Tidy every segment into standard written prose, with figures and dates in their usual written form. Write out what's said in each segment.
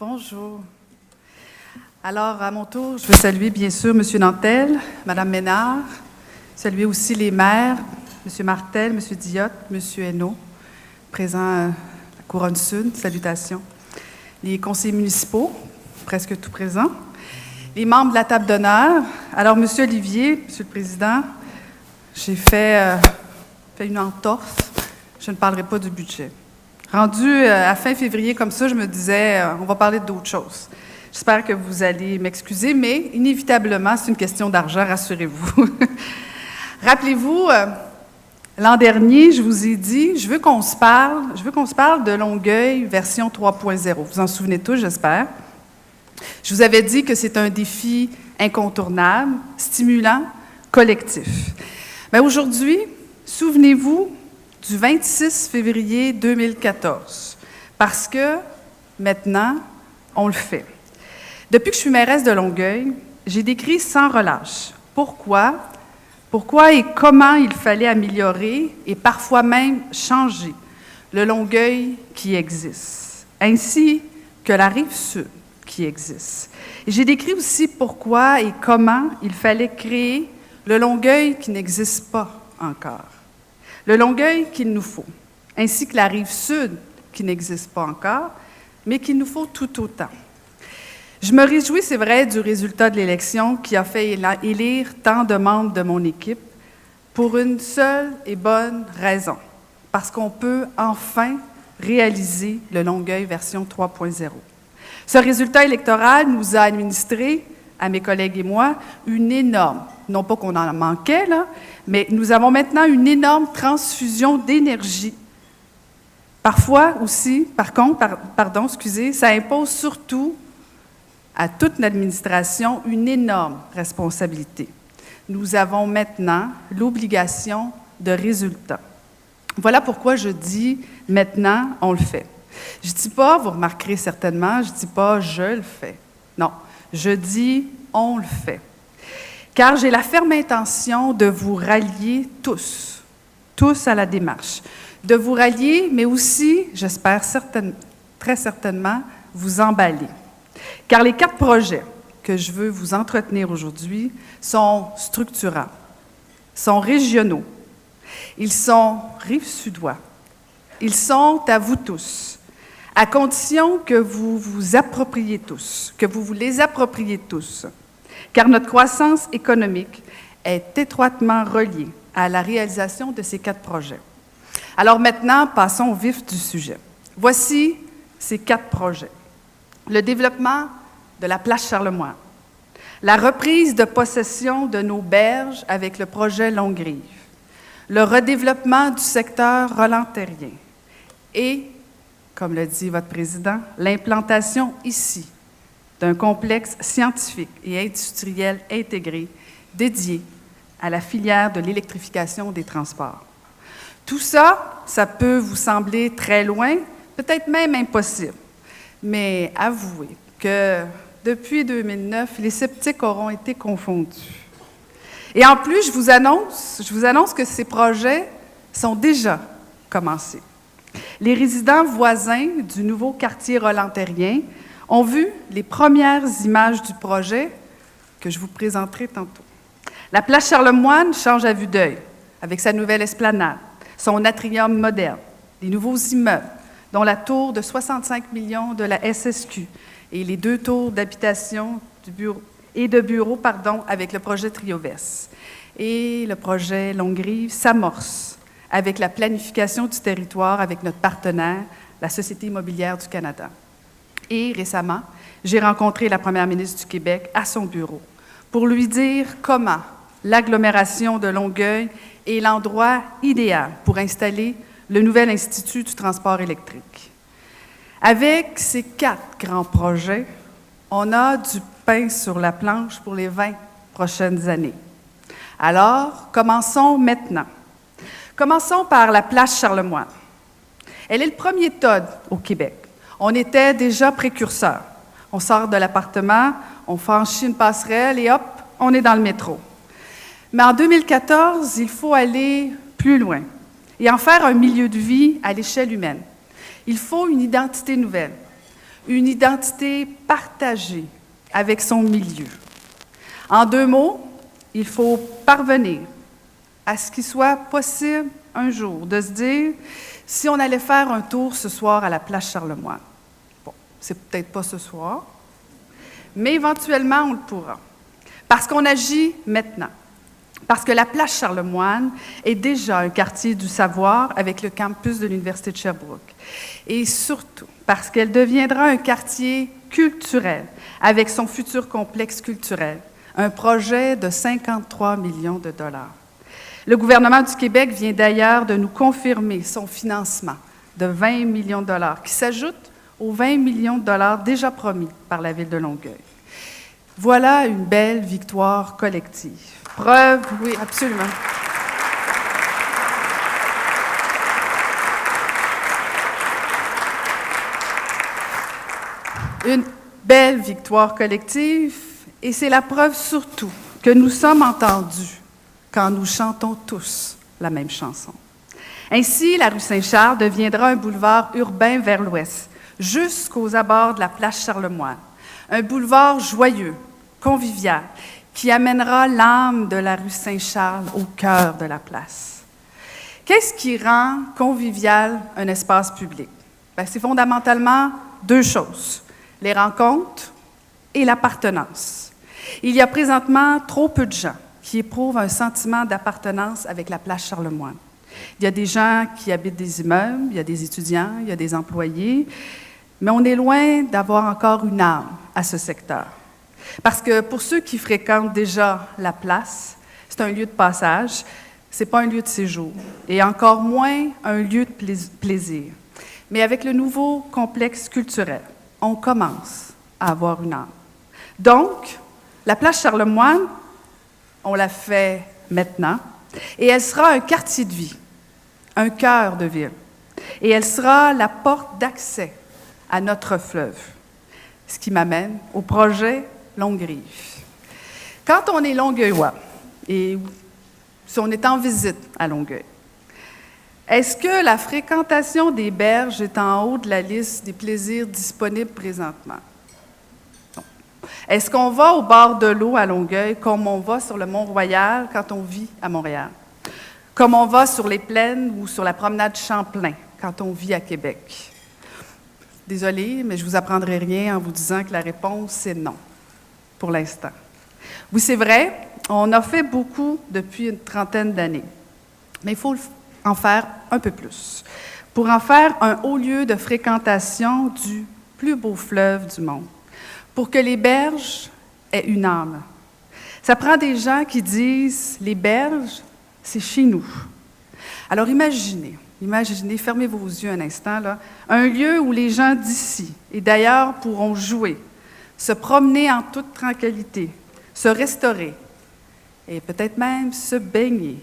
Bonjour. Alors, à mon tour, je veux saluer bien sûr M. Nantel, Mme Ménard, saluer aussi les maires, M. Martel, M. Diotte, M. Hainaut, présents à la Couronne Sud, salutations. Les conseillers municipaux, presque tout présents. Les membres de la table d'honneur. Alors, M. Olivier, M. le Président, j'ai fait une entorse. Je ne parlerai pas du budget. Rendu à fin février comme ça, je me disais, on va parler d'autres choses. J'espère que vous allez m'excuser, mais inévitablement, c'est une question d'argent, rassurez-vous. Rappelez-vous, l'an dernier, je vous ai dit, je veux qu'on se parle de Longueuil version 3.0. Vous en souvenez tous, j'espère. Je vous avais dit que c'est un défi incontournable, stimulant, collectif. Mais aujourd'hui, souvenez-vous du 26 février 2014, parce que maintenant, on le fait. Depuis que je suis mairesse de Longueuil, j'ai décrit sans relâche pourquoi et comment il fallait améliorer et parfois même changer le Longueuil qui existe, ainsi que la Rive-Sud qui existe. Et j'ai décrit aussi pourquoi et comment il fallait créer le Longueuil qui n'existe pas encore. Le Longueuil qu'il nous faut, ainsi que la Rive-Sud qui n'existe pas encore, mais qu'il nous faut tout autant. Je me réjouis, c'est vrai, du résultat de l'élection qui a fait élire tant de membres de mon équipe pour une seule et bonne raison, parce qu'on peut enfin réaliser le Longueuil version 3.0. Ce résultat électoral nous a administré, à mes collègues et moi, une énorme, non pas qu'on en manquait, là, mais nous avons maintenant une énorme transfusion d'énergie. Parfois aussi, ça impose surtout à toute l'administration une énorme responsabilité. Nous avons maintenant l'obligation de résultat. Voilà pourquoi je dis « maintenant, on le fait ». Je ne dis pas, vous remarquerez certainement, je ne dis pas « je le fais ». Non, je dis « on le fait ». Car j'ai la ferme intention de vous rallier tous à la démarche. De vous rallier, mais aussi, j'espère très certainement, vous emballer. Car les 4 projets que je veux vous entretenir aujourd'hui sont structurants, sont régionaux, ils sont rive-sudois, ils sont à vous tous, à condition que vous vous appropriez tous, que vous vous les appropriez tous. Car notre croissance économique est étroitement reliée à la réalisation de ces 4 projets. Alors maintenant, passons au vif du sujet. Voici ces 4 projets. Le développement de la place Charlemagne, la reprise de possession de nos berges avec le projet Longue-Rive, le redéveloppement du secteur Roland-Terrien et, comme le dit votre président, l'implantation ici d'un complexe scientifique et industriel intégré dédié à la filière de l'électrification des transports. Tout ça, ça peut vous sembler très loin, peut-être même impossible, mais avouez que depuis 2009, les sceptiques auront été confondus. Et en plus, je vous annonce que ces projets sont déjà commencés. Les résidents voisins du nouveau quartier Roland-Terrien ont vu les premières images du projet que je vous présenterai tantôt. La place Charlemagne change à vue d'œil avec sa nouvelle esplanade, son atrium moderne, les nouveaux immeubles, dont la tour de 65 millions de la SSQ et les 2 tours d'habitation de bureaux avec le projet Triovers. Et le projet Longue-Rive s'amorce avec la planification du territoire avec notre partenaire, la Société immobilière du Canada. Et récemment, j'ai rencontré la première ministre du Québec à son bureau pour lui dire comment l'agglomération de Longueuil est l'endroit idéal pour installer le nouvel Institut du transport électrique. Avec ces 4 grands projets, on a du pain sur la planche pour les 20 prochaines années. Alors, commençons maintenant. Commençons par la place Charlemagne. Elle est le premier TOD au Québec. On était déjà précurseurs. On sort de l'appartement, on franchit une passerelle et hop, on est dans le métro. Mais en 2014, il faut aller plus loin et en faire un milieu de vie à l'échelle humaine. Il faut une identité nouvelle, une identité partagée avec son milieu. En 2 mots, il faut parvenir à ce qu'il soit possible un jour de se dire si on allait faire un tour ce soir à la place Charlemagne. Bon, c'est peut-être pas ce soir, mais éventuellement on le pourra. Parce qu'on agit maintenant. Parce que la place Charlemagne est déjà un quartier du savoir avec le campus de l'Université de Sherbrooke. Et surtout, parce qu'elle deviendra un quartier culturel avec son futur complexe culturel, un projet de 53 millions de dollars. Le gouvernement du Québec vient d'ailleurs de nous confirmer son financement de 20 millions de dollars, qui s'ajoute aux 20 millions de dollars déjà promis par la Ville de Longueuil. Voilà une belle victoire collective. Preuve, oui, absolument. Une belle victoire collective, et c'est la preuve surtout que nous sommes entendus quand nous chantons tous la même chanson. Ainsi, la rue Saint-Charles deviendra un boulevard urbain vers l'ouest, jusqu'aux abords de la place Charlemagne. Un boulevard joyeux, convivial, qui amènera l'âme de la rue Saint-Charles au cœur de la place. Qu'est-ce qui rend convivial un espace public? Bien, c'est fondamentalement 2 choses, les rencontres et l'appartenance. Il y a présentement trop peu de gens qui éprouvent un sentiment d'appartenance avec la place Charlemagne. Il y a des gens qui habitent des immeubles, il y a des étudiants, il y a des employés, mais on est loin d'avoir encore une âme à ce secteur. Parce que pour ceux qui fréquentent déjà la place, c'est un lieu de passage, ce n'est pas un lieu de séjour, et encore moins un lieu de plaisir. Mais avec le nouveau complexe culturel, on commence à avoir une âme. Donc, la place Charlemagne, on la fait maintenant, et elle sera un quartier de vie, un cœur de ville, et elle sera la porte d'accès à notre fleuve, ce qui m'amène au projet Longue-Rive. Quand on est Longueuillois, et si on est en visite à Longueuil, est-ce que la fréquentation des berges est en haut de la liste des plaisirs disponibles présentement? Non. Est-ce qu'on va au bord de l'eau à Longueuil comme on va sur le Mont-Royal quand on vit à Montréal? Comme on va sur les plaines ou sur la promenade Champlain quand on vit à Québec? Désolée, mais je ne vous apprendrai rien en vous disant que la réponse est non, pour l'instant. Oui, c'est vrai, on a fait beaucoup depuis une trentaine d'années, mais il faut en faire un peu plus, pour en faire un haut lieu de fréquentation du plus beau fleuve du monde, pour que les berges aient une âme. Ça prend des gens qui disent « les berges, c'est chez nous ». Alors imaginez, fermez vos yeux un instant, là, un lieu où les gens d'ici, et d'ailleurs pourront jouer, se promener en toute tranquillité, se restaurer et peut-être même se baigner.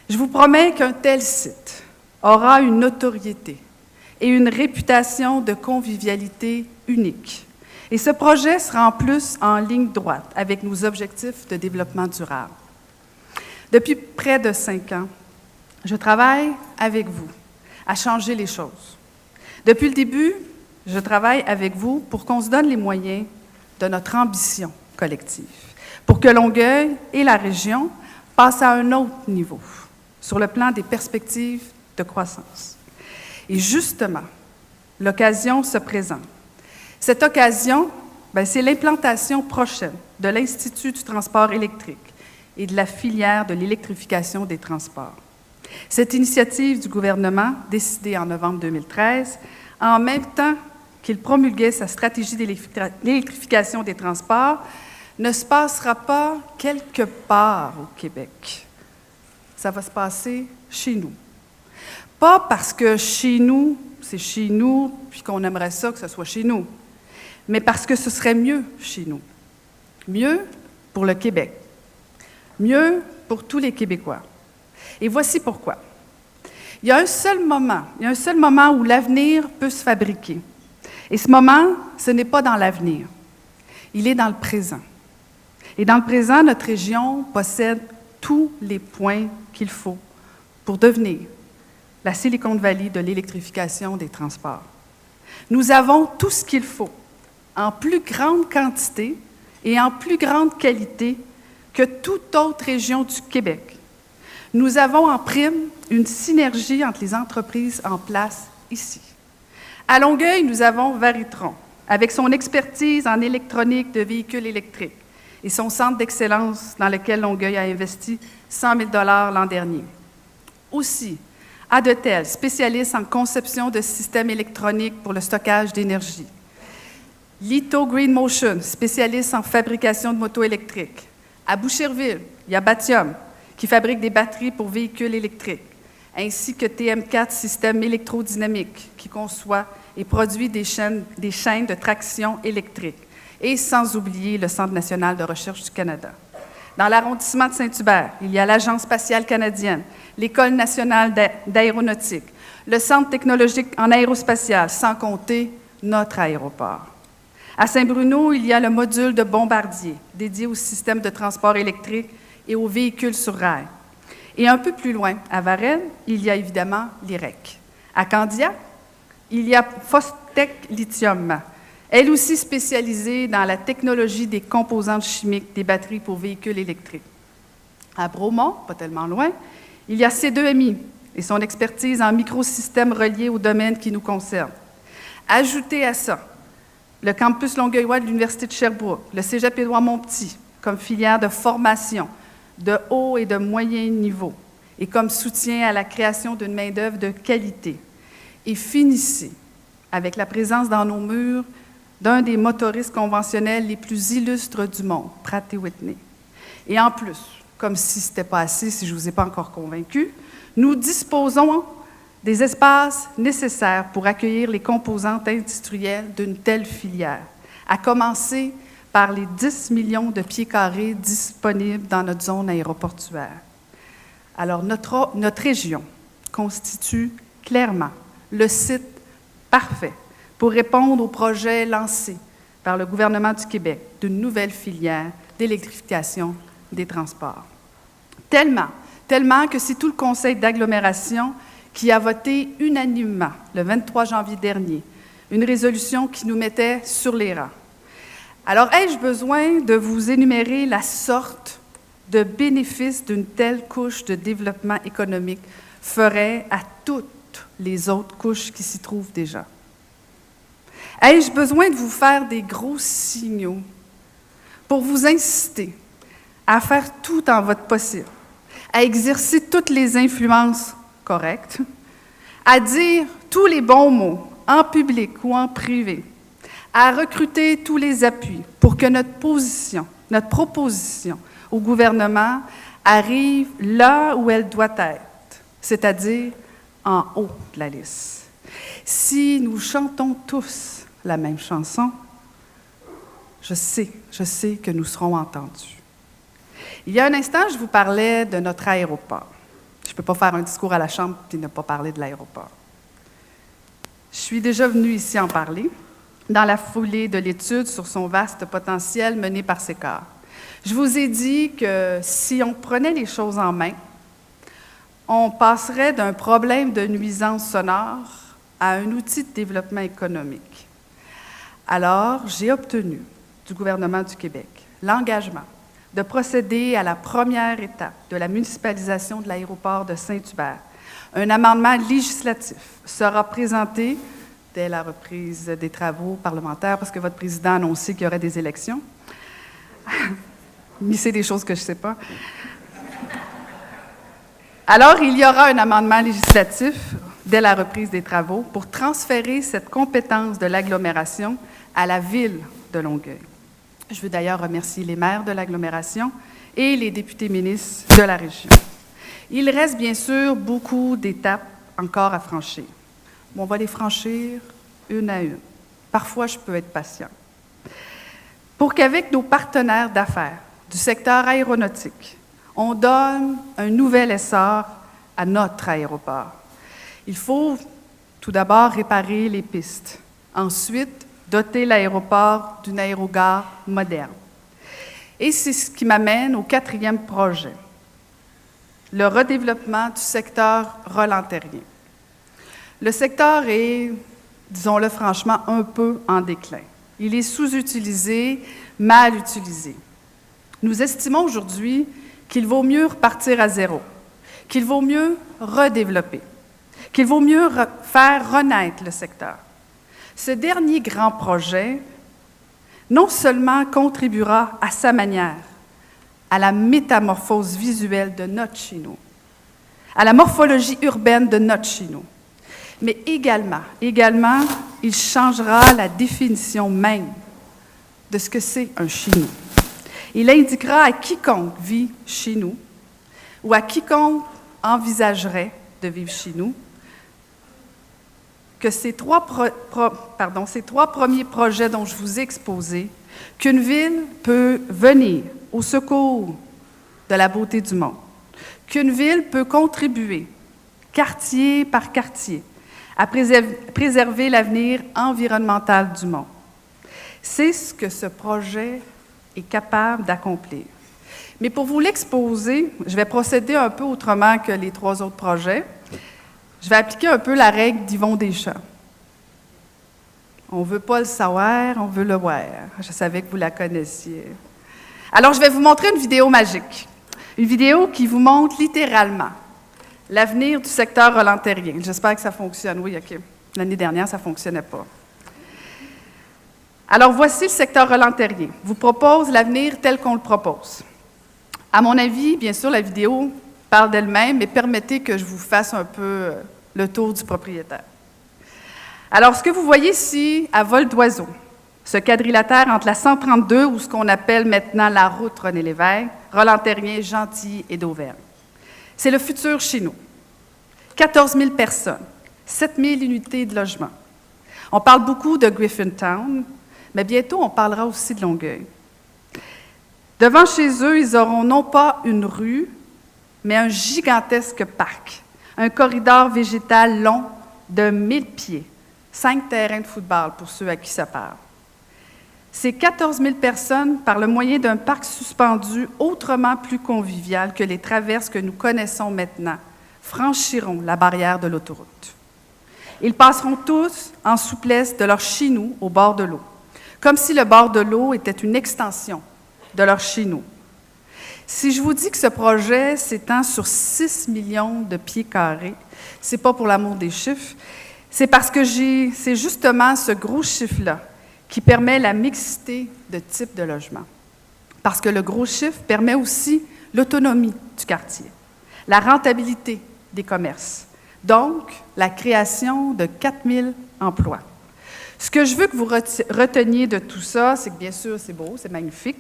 Je vous promets qu'un tel site aura une notoriété et une réputation de convivialité unique. Et ce projet sera en plus en ligne droite avec nos objectifs de développement durable. Depuis près de 5 ans, je travaille avec vous à changer les choses. Depuis le début, je travaille avec vous pour qu'on se donne les moyens de notre ambition collective, pour que Longueuil et la région passent à un autre niveau sur le plan des perspectives de croissance. Et justement, l'occasion se présente. Cette occasion, c'est l'implantation prochaine de l'Institut du transport électrique et de la filière de l'électrification des transports. Cette initiative du gouvernement, décidée en novembre 2013, en même temps qu'il promulguait sa stratégie d'électrification des transports, ne se passera pas quelque part au Québec. Ça va se passer chez nous. Pas parce que chez nous, c'est chez nous, puis qu'on aimerait ça que ce soit chez nous, mais parce que ce serait mieux chez nous. Mieux pour le Québec. Mieux pour tous les Québécois. Et voici pourquoi. Il y a un seul moment où l'avenir peut se fabriquer. Et ce moment, ce n'est pas dans l'avenir. Il est dans le présent. Et dans le présent, notre région possède tous les points qu'il faut pour devenir la Silicon Valley de l'électrification des transports. Nous avons tout ce qu'il faut, en plus grande quantité et en plus grande qualité que toute autre région du Québec. Nous avons en prime une synergie entre les entreprises en place ici. À Longueuil, nous avons Varitron, avec son expertise en électronique de véhicules électriques et son centre d'excellence dans lequel Longueuil a investi 100 000 $ l'an dernier. Aussi, Adetel, spécialiste en conception de systèmes électroniques pour le stockage d'énergie. Lito Green Motion, spécialiste en fabrication de motos électriques. À Boucherville, il y a Batium, qui fabrique des batteries pour véhicules électriques, ainsi que TM4 Systèmes électrodynamiques, qui conçoit et produit des chaînes de traction électrique. Et sans oublier le Centre national de recherche du Canada. Dans l'arrondissement de Saint-Hubert, il y a l'Agence spatiale canadienne, l'École nationale d'aéronautique, le Centre technologique en aérospatial, sans compter notre aéroport. À Saint-Bruno, il y a le module de Bombardier, dédié au système de transport électrique et aux véhicules sur rail. Et un peu plus loin, à Varennes, il y a évidemment l'IREC. À Candiac, il y a Fostech Lithium, elle aussi spécialisée dans la technologie des composantes chimiques des batteries pour véhicules électriques. À Bromont, pas tellement loin, il y a C2MI et son expertise en microsystèmes reliés au domaine qui nous concerne. Ajoutez à ça le campus longueuillois de l'Université de Sherbrooke, le Cégep Édouard-Montpetit, comme filière de formation de haut et de moyen niveau et comme soutien à la création d'une main-d'œuvre de qualité. Et finissez avec la présence dans nos murs d'un des motoristes conventionnels les plus illustres du monde, Pratt & Whitney. Et en plus, comme si ce n'était pas assez, si je ne vous ai pas encore convaincu, nous disposons des espaces nécessaires pour accueillir les composantes industrielles d'une telle filière, à commencer par les 10 millions de pieds carrés disponibles dans notre zone aéroportuaire. Alors, notre région constitue clairement le site parfait pour répondre aux projets lancés par le gouvernement du Québec d'une nouvelle filière d'électrification des transports. Tellement que c'est tout le conseil d'agglomération qui a voté unanimement, le 23 janvier dernier, une résolution qui nous mettait sur les rangs. Alors, ai-je besoin de vous énumérer la sorte de bénéfices d'une telle couche de développement économique ferait à toutes les autres couches qui s'y trouvent déjà? Ai-je besoin de vous faire des gros signaux pour vous inciter à faire tout en votre possible, à exercer toutes les influences correctes, à dire tous les bons mots en public ou en privé, à recruter tous les appuis pour que notre proposition au gouvernement arrive là où elle doit être, c'est-à-dire en haut de la liste. Si nous chantons tous la même chanson, je sais que nous serons entendus. Il y a un instant, je vous parlais de notre aéroport. Je ne peux pas faire un discours à la Chambre et ne pas parler de l'aéroport. Je suis déjà venue ici en parler, dans la foulée de l'étude sur son vaste potentiel menée par Sécor. Je vous ai dit que si on prenait les choses en main, on passerait d'un problème de nuisance sonore à un outil de développement économique. Alors, j'ai obtenu du gouvernement du Québec l'engagement de procéder à la première étape de la municipalisation de l'aéroport de Saint-Hubert. Un amendement législatif sera présenté dès la reprise des travaux parlementaires, parce que votre président a annoncé qu'il y aurait des élections. Mais c'est des choses que je ne sais pas. Alors, il y aura un amendement législatif dès la reprise des travaux pour transférer cette compétence de l'agglomération à la ville de Longueuil. Je veux d'ailleurs remercier les maires de l'agglomération et les députés ministres de la région. Il reste bien sûr beaucoup d'étapes encore à franchir. On va les franchir une à une. Parfois, je peux être patient. Pour qu'avec nos partenaires d'affaires du secteur aéronautique, on donne un nouvel essor à notre aéroport. Il faut tout d'abord réparer les pistes. Ensuite, doter l'aéroport d'une aérogare moderne. Et c'est ce qui m'amène au 4e projet, le redéveloppement du secteur Roland-Terrien. Le secteur est disons-le franchement, un peu en déclin. Il est sous-utilisé, mal utilisé. Nous estimons aujourd'hui qu'il vaut mieux repartir à zéro, qu'il vaut mieux redévelopper, qu'il vaut mieux faire renaître le secteur. Ce dernier grand projet, non seulement contribuera à sa manière à la métamorphose visuelle de notre chez nous, à la morphologie urbaine de notre chez nous, mais également, il changera la définition même de ce que c'est un chez nous. Il indiquera à quiconque vit chez nous ou à quiconque envisagerait de vivre chez nous que ces trois premiers projets dont je vous ai exposés, qu'une ville peut venir au secours de la beauté du monde, qu'une ville peut contribuer, quartier par quartier, à préserver l'avenir environnemental du monde. C'est ce que ce projet est capable d'accomplir. Mais pour vous l'exposer, je vais procéder un peu autrement que les 3 autres projets. Je vais appliquer un peu la règle d'Yvon Deschamps. On ne veut pas le savoir, on veut le voir. Je savais que vous la connaissiez. Alors, je vais vous montrer une vidéo magique. Une vidéo qui vous montre littéralement l'avenir du secteur Roland-Terrien. J'espère que ça fonctionne. Oui, OK. L'année dernière, ça ne fonctionnait pas. Alors, voici le secteur Roland-Terrien. Je vous propose l'avenir tel qu'on le propose. À mon avis, bien sûr, la vidéo parle d'elle-même, mais permettez que je vous fasse un peu le tour du propriétaire. Alors, ce que vous voyez ici, à vol d'oiseau, ce quadrilatère entre la 132, ou ce qu'on appelle maintenant la route René-Lévesque, Roland-Terrien, Gentilly et d'Auvergne. C'est le futur chez nous. 14 000 personnes, 7 000 unités de logement. On parle beaucoup de Griffintown, mais bientôt, on parlera aussi de Longueuil. Devant chez eux, ils auront non pas une rue, mais un gigantesque parc, un corridor végétal long de 1000 pieds, 5 terrains de football pour ceux à qui ça parle. Ces 14 000 personnes, par le moyen d'un parc suspendu autrement plus convivial que les traverses que nous connaissons maintenant, franchiront la barrière de l'autoroute. Ils passeront tous en souplesse de leur chez nous au bord de l'eau, comme si le bord de l'eau était une extension de leur chez nous. Si je vous dis que ce projet s'étend sur 6 millions de pieds carrés, c'est pas pour l'amour des chiffres, c'est parce que c'est justement ce gros chiffre-là qui permet la mixité de types de logements. Parce que le gros chiffre permet aussi l'autonomie du quartier, la rentabilité des commerces, donc la création de 4 000 emplois. Ce que je veux que vous reteniez de tout ça, c'est que bien sûr, c'est beau, c'est magnifique,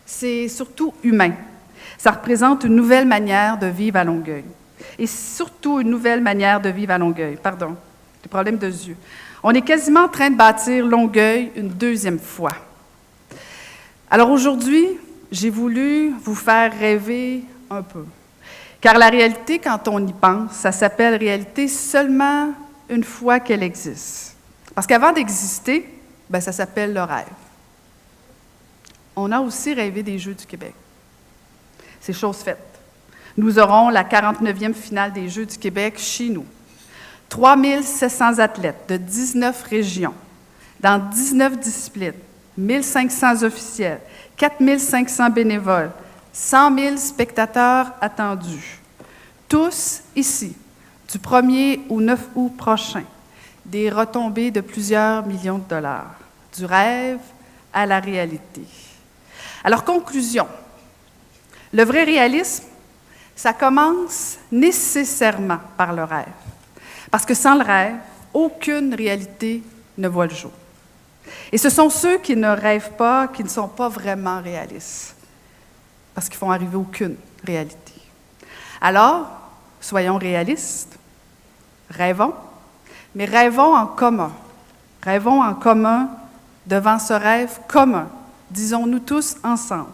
c'est surtout humain. Ça représente une nouvelle manière de vivre à Longueuil. Et surtout une nouvelle manière de vivre à Longueuil. Pardon, des problèmes de yeux. On est quasiment en train de bâtir Longueuil une 2e fois. Alors aujourd'hui, j'ai voulu vous faire rêver un peu. Car la réalité, quand on y pense, ça s'appelle réalité seulement une fois qu'elle existe. Parce qu'avant d'exister, ça s'appelle le rêve. On a aussi rêvé des Jeux du Québec. C'est chose faite. Nous aurons la 49e finale des Jeux du Québec chez nous. 3 700 athlètes de 19 régions, dans 19 disciplines, 1 500 officiels, 4 500 bénévoles, 100 000 spectateurs attendus. Tous ici, du 1er au 9 août prochain, des retombées de plusieurs millions de dollars, du rêve à la réalité. Alors, conclusion. Le vrai réalisme, ça commence nécessairement par le rêve. Parce que sans le rêve, aucune réalité ne voit le jour. Et ce sont ceux qui ne rêvent pas, qui ne sont pas vraiment réalistes. Parce qu'ils ne font arriver aucune réalité. Alors, soyons réalistes, rêvons, mais rêvons en commun. Rêvons en commun devant ce rêve commun. Disons-nous tous ensemble.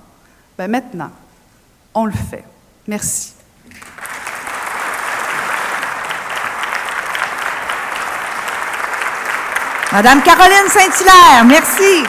Maintenant, on le fait. Merci. Madame Caroline Saint-Hilaire, merci.